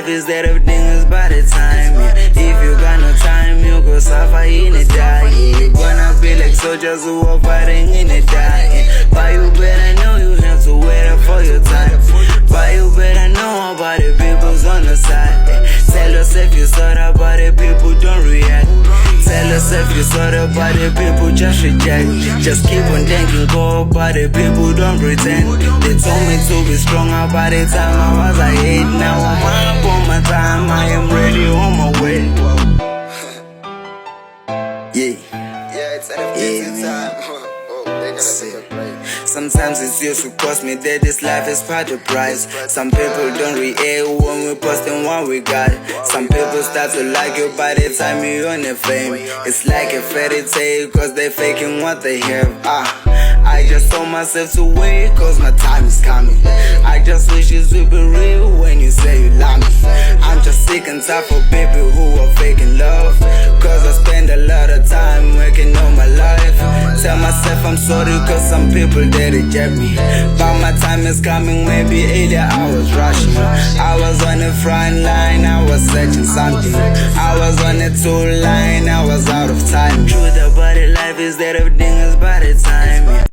life is that everything's by the time, yeah. If you got no time, you go suffer in the die, yeah. You gonna be like soldiers who are fighting in the die, yeah. But you better know you have to wait up for your time. But you better know about the people's on the side, yeah. Tell yourself you saw that, but the people don't react. Tell yourself you saw that, but the people just reject. Just keep on thinking go, but the people don't pretend. They told me to be stronger by the time I was a 8. Now I'm up on my time, I am ready on my way. Yeah, it's NFT time. Sometimes it's used to cost me that this life is part of the price. Some people don't react when we posting what we got. Some people start to like you by the time you're on the fame. It's like a fairy tale cause they faking what they have. I just told myself to wait cause my time is coming. I just wish it would be real when you say you love me. I'm just sick and tired for people who are faking love. Cause I spend a lot of time working on my life. Tell myself I'm sorry cause some people they reject me. But my time is coming, maybe earlier I was rushing. I was on the front line, I was searching something. I was on the two line, I was out of time. Truth about the life is that everything is by the time, yeah.